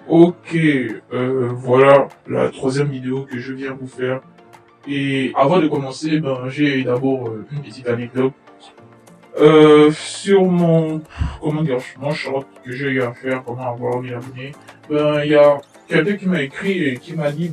Ok, voilà la troisième vidéo que je viens vous faire. Et avant de commencer, j'ai d'abord une petite anecdote. Sur comment dire, mon short que j'ai eu à faire, comment avoir 1000 abonnés, il y a quelqu'un qui m'a écrit et qui m'a dit,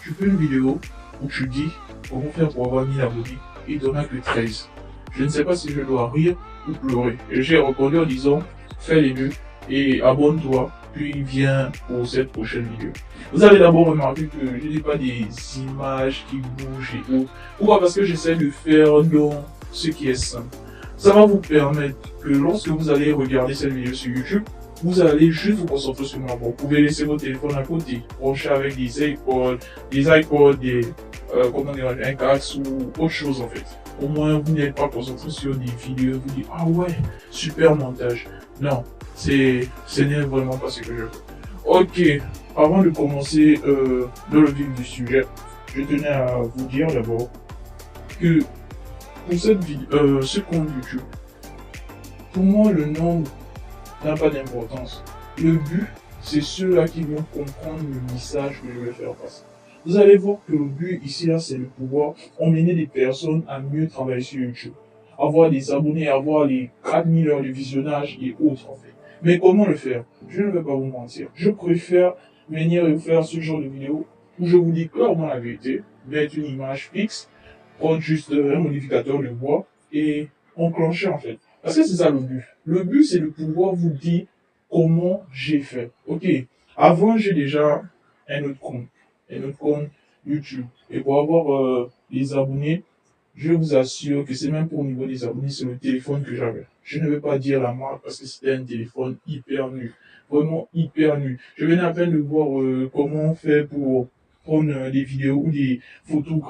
tu fais une vidéo où tu dis comment faire pour avoir 1000 abonnés et t'en as que 13. Je ne sais pas si je dois rire ou pleurer. Et j'ai répondu en disant, fais les deux et abonne-toi, puis viens pour cette prochaine vidéo. Vous allez d'abord remarquer que je n'ai pas des images qui bougent et autres. Pourquoi? Parce que j'essaie de faire dans ce qui est simple. Ça va vous permettre que lorsque vous allez regarder cette vidéo sur YouTube, vous allez juste vous concentrer sur moi. Vous pouvez laisser votre téléphone à côté, brancher avec des iPods, comment dire, un casque ou autre chose en fait. Au moins, vous n'êtes pas concentré sur des vidéos, vous dites, ah ouais, super montage. Non, ce n'est vraiment pas ce que je veux. Ok, avant de commencer dans le vif du sujet, je tenais à vous dire d'abord que pour cette vidéo, ce compte YouTube, pour moi, le nombre n'a pas d'importance. Le but, c'est ceux-là qui vont comprendre le message que je vais faire passer. Vous allez voir que le but ici, là, c'est de pouvoir emmener des personnes à mieux travailler sur YouTube. Avoir des abonnés, avoir les 4000 heures de visionnage et autres, en fait. Mais comment le faire? Je ne vais pas vous mentir. Je préfère venir et vous faire ce genre de vidéo où je vous dis clairement la vérité, mettre une image fixe, prendre juste un modificateur de voix et enclencher, en fait. Parce que c'est ça le but. Le but, c'est de pouvoir vous dire comment j'ai fait. Ok, avant, j'ai déjà un autre compte YouTube. Et pour avoir les abonnés, je vous assure que c'est même pour au niveau des abonnés, c'est le téléphone que j'avais. Je ne vais pas dire la marque parce que c'était un téléphone hyper nul. Vraiment hyper nul. Je venais à peine de voir comment on fait pour prendre des vidéos ou des photos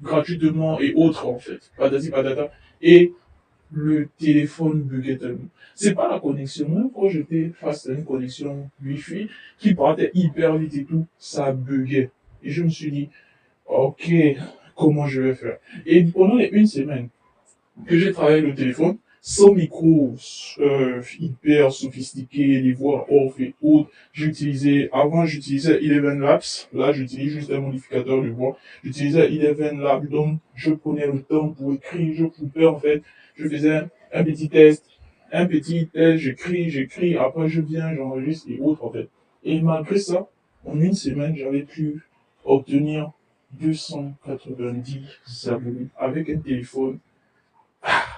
gratuitement et autres en fait. Patati patata. Et le téléphone buguait tellement. C'est pas la connexion. Même quand j'étais face à une connexion Wi-Fi qui partait hyper vite et tout, ça buguait. Et je me suis dit, ok, comment je vais faire? Et pendant les une semaine que j'ai travaillé le téléphone, sans micro hyper sophistiqué, les voix off et autres, avant j'utilisais Eleven Labs, là j'utilise juste un modificateur de voix, j'utilisais Eleven Labs, donc je prenais le temps pour écrire, je coupais en fait, je faisais un petit test, j'écris, après je viens, j'enregistre et autres en fait. Et malgré ça, en une semaine, j'avais pu obtenir 290 abonnés avec un téléphone,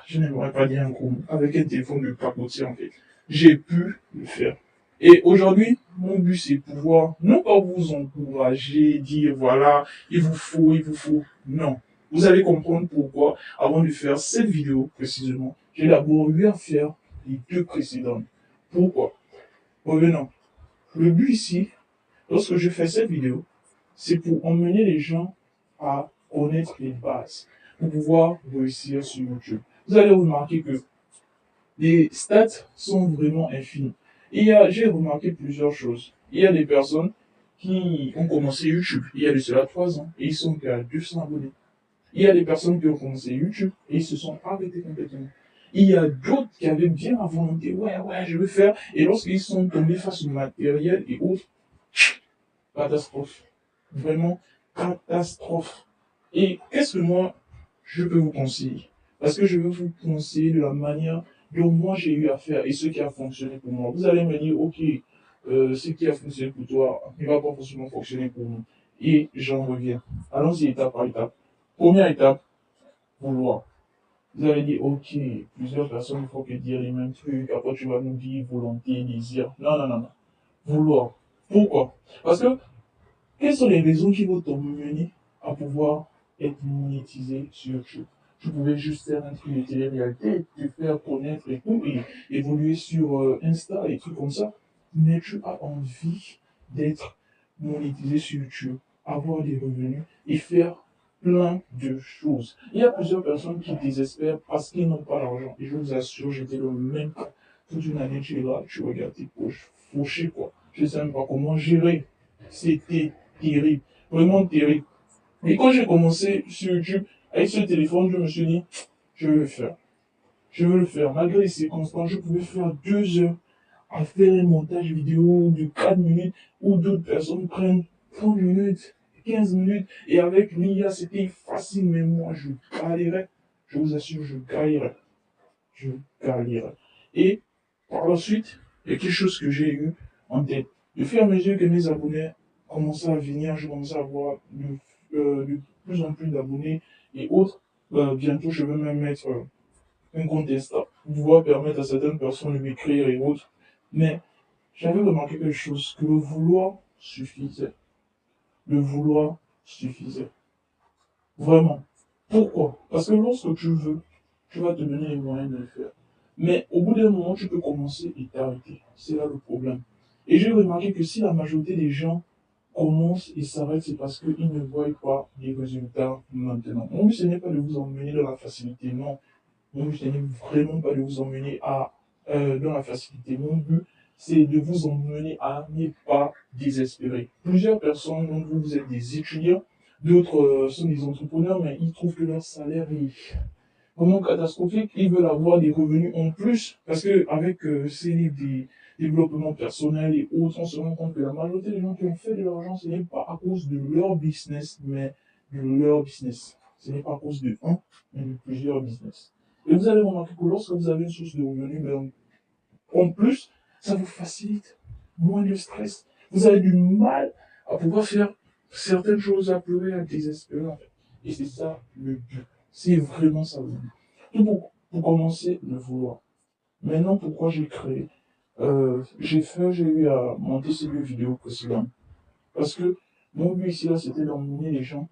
je n'aimerais pas dire un gros mot, avec un téléphone de pacotier en fait. J'ai pu le faire. Et aujourd'hui, mon but c'est pouvoir, non pas vous encourager, dire voilà, il vous faut. Non. Vous allez comprendre pourquoi, avant de faire cette vidéo précisément, j'ai d'abord eu à faire les deux précédentes. Pourquoi? Revenons. Le but ici, lorsque je fais cette vidéo, c'est pour emmener les gens à connaître les bases, pour pouvoir réussir sur YouTube. Vous allez remarquer que les stats sont vraiment infinis. J'ai remarqué plusieurs choses. Il y a des personnes qui ont commencé YouTube il y a de cela 3 ans et ils sont qu'à 200 abonnés. Il y a des personnes qui ont commencé YouTube et ils se sont arrêtés complètement. Il y a d'autres qui avaient bien la volonté, ouais, ouais, je veux faire. Et lorsqu'ils sont tombés face au matériel et autres, catastrophe. Vraiment, catastrophe. Et qu'est-ce que moi, je peux vous conseiller? Parce que je veux vous conseiller de la manière dont moi j'ai eu à faire et ce qui a fonctionné pour moi. Vous allez me dire, ok, ce qui a fonctionné pour toi ne va pas forcément fonctionner pour nous. Et j'en reviens. Allons-y étape par étape. Première étape, vouloir. Vous allez dire, ok, plusieurs personnes ne font que dire les mêmes trucs. Après, tu vas nous dire volonté, désir. Non, non, non, non. Vouloir. Pourquoi? Parce que quelles sont les raisons qui vont t'emmener à pouvoir être monétisé sur YouTube? Tu pouvais juste faire un truc de télé-réalité, te faire connaître et tout, et évoluer sur Insta et trucs comme ça. Mais tu as envie d'être monétisé sur YouTube, avoir des revenus et faire plein de choses. Il y a plusieurs personnes qui désespèrent parce qu'ils n'ont pas l'argent. Et je vous assure, j'étais le même cas. Toute une année, tu es là, tu regardes tes poches, fauché quoi. Je ne sais même pas comment gérer. C'était terrible, vraiment terrible. Et quand j'ai commencé sur YouTube, avec ce téléphone, je me suis dit, je veux le faire. Je veux le faire. Malgré les circonstances, je pouvais faire 2 heures à faire un montage vidéo de 4 minutes où d'autres personnes prennent 30 minutes, 15 minutes. Et avec l'IA, c'était facile, mais moi, je galérais. Je vous assure, je galérais. Je galérais. Et par la suite, il y a quelque chose que j'ai eu en tête. De fur et à mesure que mes abonnés commençaient à venir, je commençais à avoir de plus en plus d'abonnés et autres. Bientôt, je vais même mettre un compte Insta pour pouvoir permettre à certaines personnes de m'écrire et autres. Mais j'avais remarqué quelque chose, que le vouloir suffisait. Le vouloir suffisait. Vraiment. Pourquoi? Parce que lorsque tu veux, tu vas te donner les moyens de le faire. Mais au bout d'un moment, tu peux commencer et t'arrêter. C'est là le problème. Et j'ai remarqué que si la majorité des gens commencent et s'arrêtent, c'est parce qu'ils ne voient pas les résultats maintenant. Mon but, ce n'est pas de vous emmener dans la facilité, non. Mon but, ce n'est vraiment pas de vous emmener dans la facilité. Mon but, c'est de vous emmener à ne pas désespérer. Plusieurs personnes, donc vous êtes des étudiants, d'autres sont des entrepreneurs, mais ils trouvent que leur salaire est vraiment catastrophique. Ils veulent avoir des revenus en plus, parce que avec ces livres des développements personnels et autres, on se rend compte que la majorité des gens qui ont fait de l'argent, ce n'est pas à cause de leur business, mais de leur business. Ce n'est pas à cause de un, mais de plusieurs business. Et vous allez remarquer que lorsque vous avez une source de revenus, ben, en plus, ça vous facilite moins de stress. Vous avez du mal à pouvoir faire certaines choses, à pleurer, à désespérer, en fait. Et c'est ça le but. C'est vraiment ça le but. Tout pour commencer, le vouloir. Maintenant, pourquoi j'ai créé j'ai eu à monter ces 2 vidéos précédentes. Parce que mon but ici, là, c'était d'emmener les gens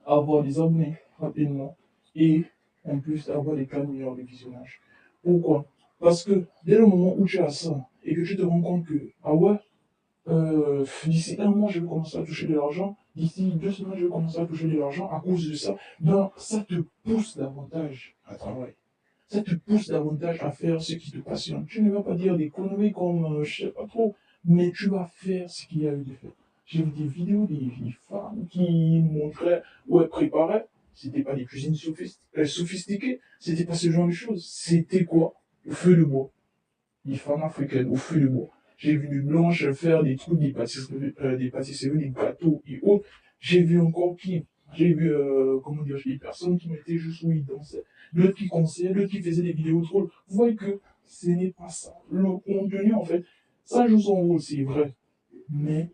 à avoir des abonnés rapidement et en plus avoir des cas meilleurs de visionnage. Pourquoi? Parce que dès le moment où tu as ça et que tu te rends compte que, ah ouais, d'ici un mois, je vais commencer à toucher de l'argent, d'ici 2 semaines, je vais commencer à toucher de l'argent à cause de ça, ben, ça te pousse davantage à travailler. Ça te pousse davantage à faire ce qui te passionne. Tu ne vas pas dire des conneries comme, je sais pas trop, mais tu vas faire ce qu'il y a eu de fait. J'ai vu des vidéos des femmes qui montraient ou elles préparaient. C'était pas des cuisines sophistiquées. C'était pas ce genre de choses. C'était quoi? Au feu de bois. Les femmes africaines au feu de bois. J'ai vu des blanches faire des trucs, des pâtisseries, des gâteaux et autres. J'ai vu encore j'ai vu, comment dire, des personnes qui mettaient juste où ils dansaient, d'autres qui conseillaient, d'autres qui faisaient des vidéos trolls. Vous voyez que ce n'est pas ça. Le contenu, en fait, ça joue son rôle, c'est vrai. Mais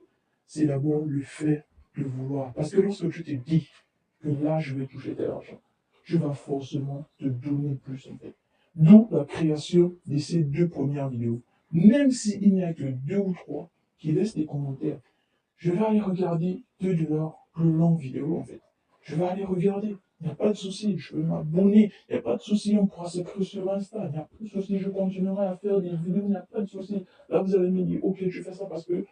c'est d'abord le fait de vouloir. Parce que lorsque tu te dis que là, je vais toucher tel argent, tu vas forcément te donner plus, en fait. D'où la création de ces 2 premières vidéos. Même s'il n'y a que 2 ou 3 qui laissent des commentaires, je vais aller regarder 2 de leurs plus longues vidéos, en fait. Je vais aller regarder. Il n'y a pas de souci, je vais m'abonner. Il n'y a pas de souci, on pourra s'écrire sur Insta. Il n'y a pas de souci, je continuerai à faire des vidéos. Il n'y a pas de souci. Là, vous allez me dire, ok, tu fais ça parce que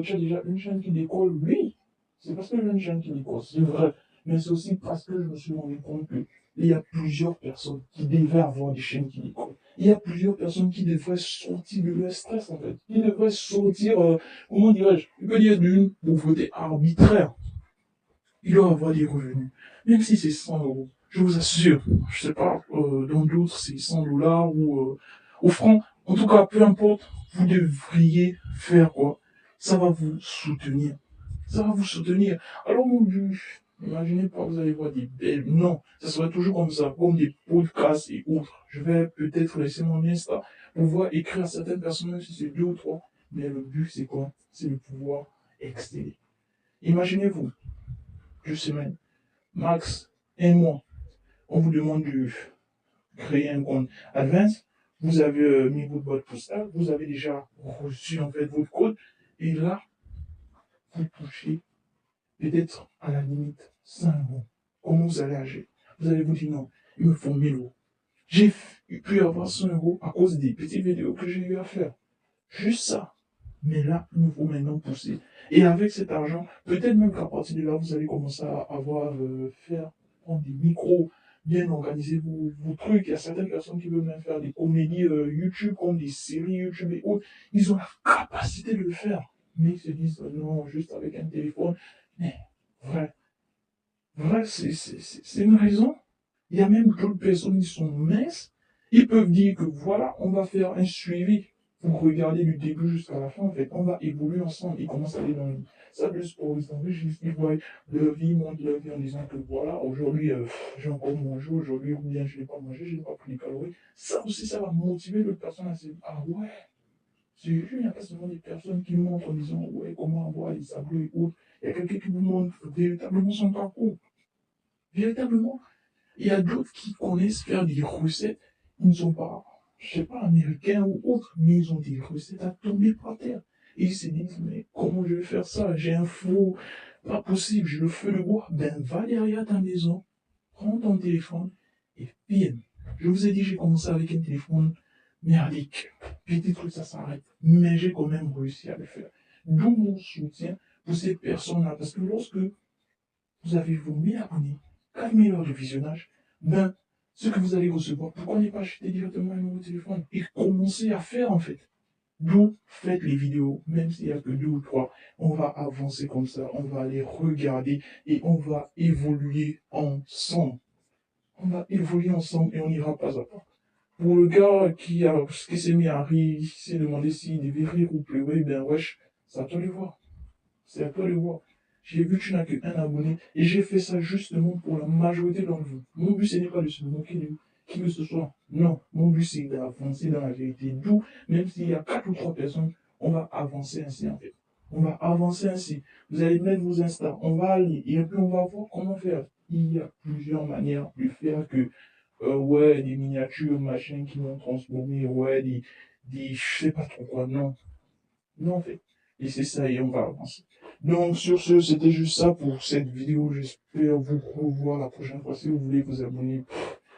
tu as déjà une chaîne qui décolle. Oui, c'est parce que j'ai une chaîne qui décolle, c'est vrai. Mais c'est aussi parce que je me suis rendu compte que il y a plusieurs personnes qui devaient avoir des chaînes qui décollent. Il y a plusieurs personnes qui devraient sortir de leur stress, en fait. Qui devraient sortir, comment dirais-je, il peut dire d'une pauvreté arbitraire. Il doit avoir des revenus. Même si c'est 100 euros. Je vous assure, je sais pas, dans d'autres c'est 100 dollars ou francs. En tout cas, peu importe, vous devriez faire quoi? Ça va vous soutenir. Ça va vous soutenir. Alors mon but, imaginez pas, vous allez voir des belles. Non, ça sera toujours comme ça, comme des podcasts et autres. Je vais peut-être laisser mon Insta pour pouvoir écrire à certaines personnes, même si c'est 2 ou 3. Mais le but, c'est quoi? C'est de pouvoir exceller. Imaginez-vous, 2 semaines, max 1 mois, on vous demande de créer un compte Advance. Vous avez mis votre boîte postale, vous avez déjà reçu en fait votre code, et là, vous touchez peut-être à la limite 5 euros. Comment vous allez agir? Vous allez vous dire non, il me faut 1000 euros. J'ai pu avoir 100 euros à cause des petites vidéos que j'ai eu à faire. Juste ça. Mais là, il me faut maintenant pousser. Et avec cet argent, peut-être même qu'à partir de là, vous allez commencer à avoir, prendre des micros, bien organiser vos trucs. Il y a certaines personnes qui veulent même faire des comédies YouTube, comme des séries YouTube et autres. Ils ont la capacité de le faire. Mais ils se disent, non, juste avec un téléphone. Mais, vrai, vrai, c'est une raison. Il y a même d'autres personnes qui sont minces. Ils peuvent dire que voilà, on va faire un suivi Vous regardez du début jusqu'à la fin, en fait, on va évoluer ensemble. Ils commencent à aller dans le salle de sport, ils s'enrichissent, ils voient leur vie, montent leur vie en disant que voilà, aujourd'hui, j'ai encore mangé, aujourd'hui, ou bien je n'ai pas mangé, je n'ai pas pris les calories. Ça aussi, ça va motiver l'autre personne à se dire, ah ouais, c'est juste, il n'y a pas seulement des personnes qui montrent en disant, ouais, comment avoir des abdos et autres. Il y a quelqu'un qui vous montre véritablement son parcours. Véritablement, il y a d'autres qui connaissent faire des recettes. Ils ne sont pas, je sais pas, américains ou autres, mais ils ont des recettes à tomber par terre. Et ils se disent, mais comment je vais faire ça? J'ai un four, pas possible, j'ai le feu de bois. Ben, va derrière ta maison, prends ton téléphone et filme. Je vous ai dit, j'ai commencé avec un téléphone merdique. Petit truc, ça s'arrête. Mais j'ai quand même réussi à le faire. D'où mon soutien pour ces personnes-là. Parce que lorsque vous avez vos 1000 abonnés, 4000 heures de visionnage, ben, ce que vous allez recevoir, pourquoi ne pas acheter directement un nouveau téléphone et commencer à faire en fait? D'où faites les vidéos, même s'il n'y a que deux ou trois, on va avancer comme ça, on va aller regarder et on va évoluer ensemble. On va évoluer ensemble et on ira pas à pas. Pour le gars qui s'est mis à rire, qui s'est demandé s'il devait rire ou pleurer, ben wesh, c'est à toi de voir. C'est à toi de voir. J'ai vu que tu n'as qu'un abonné et j'ai fait ça justement pour la majorité d'entre vous. Mon but, ce n'est pas de se moquer de qui que ce soit. Non, mon but, c'est d'avancer dans la vérité. D'où, même s'il y a 4 ou 3 personnes, on va avancer ainsi en fait. On va avancer ainsi. Vous allez mettre vos Insta, on va aller et puis on va voir comment faire. Il y a plusieurs manières de faire que, ouais, des miniatures, machin qui vont transformer, ouais, je sais pas trop quoi. Non, non, en fait. Et c'est ça, et on va avancer. Donc, sur ce, c'était juste ça pour cette vidéo. J'espère vous revoir la prochaine fois. Si vous voulez vous abonner,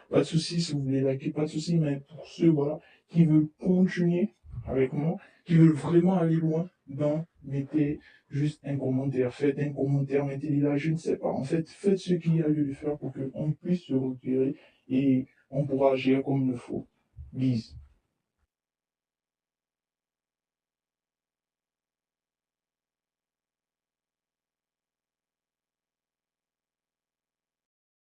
pas de souci. Si vous voulez liker, pas de souci. Mais pour ceux, voilà, qui veulent continuer avec moi, qui veulent vraiment aller loin, ben, mettez juste un commentaire. Faites un commentaire, mettez-le là, je ne sais pas. En fait, faites ce qu'il y a lieu de faire pour qu'on puisse se repérer et on pourra agir comme il le faut. Bis.